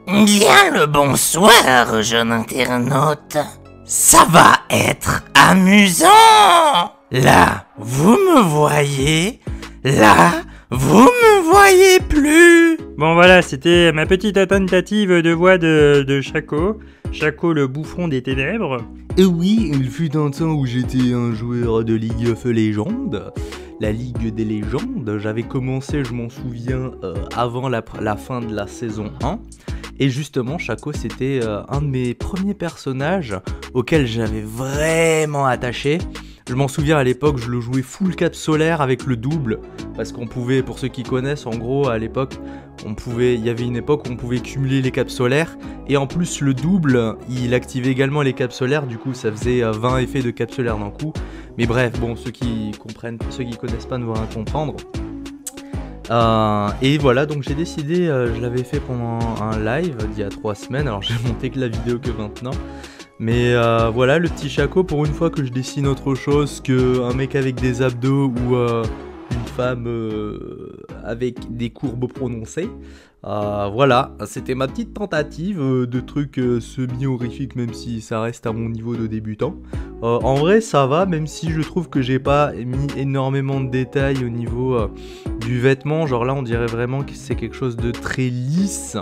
Bien le bonsoir, jeune internaute. Ça va être amusant. Là, vous me voyez. Là, vous me voyez plus. Bon voilà, c'était ma petite tentative de voix de Shaco. Shaco le bouffon des ténèbres. Oui, il fut un temps où j'étais un joueur de League of Legends. La Ligue des légendes, j'avais commencé, je m'en souviens, avant la fin de la saison 1. Et justement, Shaco, c'était un de mes premiers personnages auxquels j'avais vraiment attaché. Je m'en souviens à l'époque, je le jouais full cap solaire avec le double. Parce qu'on pouvait, pour ceux qui connaissent, en gros, à l'époque, il y avait une époque où on pouvait cumuler les caps solaires. Et en plus, le double, il activait également les caps solaires. Du coup, ça faisait 20 effets de caps solaires d'un coup. Mais bref, bon, ceux qui connaissent pas ne vont rien comprendre. Et voilà, donc j'ai décidé, je l'avais fait pendant un live d'il y a 3 semaines. Alors j'ai monté que la vidéo que maintenant. Mais voilà, le petit Shaco, pour une fois que je dessine autre chose qu'un mec avec des abdos ou une femme avec des courbes prononcées. Voilà, c'était ma petite tentative de trucs semi-horrifiques, même si ça reste à mon niveau de débutant. En vrai, ça va, même si je trouve que j'ai pas mis énormément de détails au niveau du vêtement. Genre là, on dirait vraiment que c'est quelque chose de très lisse.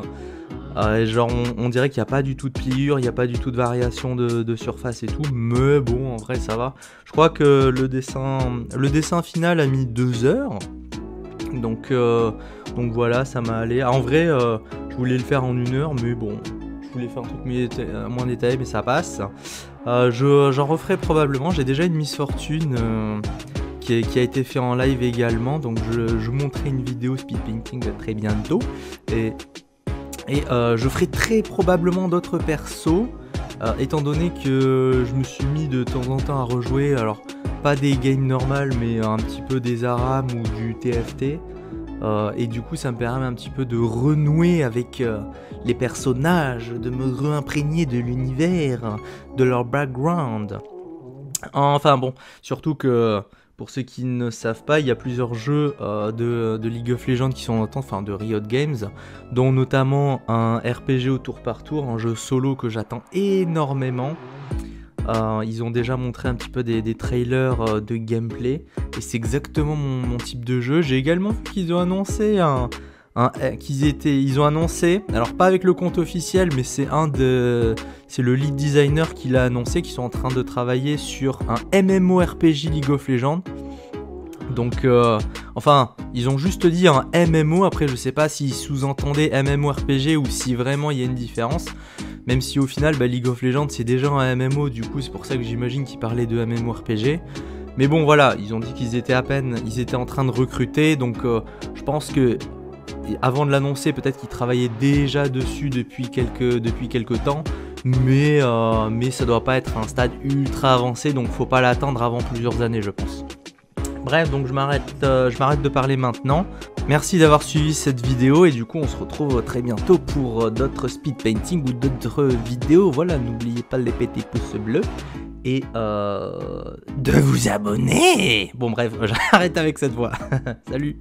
Genre on dirait qu'il n'y a pas du tout de pliure, il n'y a pas du tout de variation de surface et tout, mais bon, en vrai ça va. Je crois que le dessin final a mis 2 heures, donc voilà, ça m'a allé. En vrai, je voulais le faire en 1 heure, mais bon, je voulais faire un truc moins détaillé, mais ça passe. J'en referai probablement, j'ai déjà une Miss Fortune qui a été fait en live également, donc je montrerai une vidéo speed painting très bientôt, et je ferai très probablement d'autres persos, étant donné que je me suis mis de temps en temps à rejouer, alors pas des games normales, mais un petit peu des ARAM ou du TFT, et du coup ça me permet un petit peu de renouer avec les personnages, de me réimprégner de l'univers, de leur background. Enfin bon, surtout que... Pour ceux qui ne savent pas, il y a plusieurs jeux de League of Legends qui sont en attente, enfin de Riot Games, dont notamment un RPG au tour par tour, un jeu solo que j'attends énormément. Ils ont déjà montré un petit peu des trailers de gameplay, et c'est exactement mon type de jeu. J'ai également vu qu'ils ont annoncé ils ont annoncé, alors pas avec le compte officiel, mais c'est le lead designer qui l'a annoncé, qu'ils sont en train de travailler sur un MMORPG League of Legends. Donc, enfin, ils ont juste dit un MMO, après je sais pas s'ils sous-entendaient MMORPG ou si vraiment il y a une différence. Même si au final, League of Legends c'est déjà un MMO, du coup c'est pour ça que j'imagine qu'ils parlaient de MMORPG. Mais bon voilà, ils ont dit qu'ils étaient en train de recruter, donc je pense que avant de l'annoncer, peut-être qu'ils travaillaient déjà dessus depuis quelques temps, mais ça doit pas être un stade ultra avancé, donc faut pas l'attendre avant plusieurs années, je pense. Bref, donc je m'arrête de parler maintenant. Merci d'avoir suivi cette vidéo, et du coup on se retrouve très bientôt pour d'autres speed painting ou d'autres vidéos. Voilà, n'oubliez pas les petits pouces bleus et de vous abonner. Bon bref, j'arrête avec cette voix. Salut.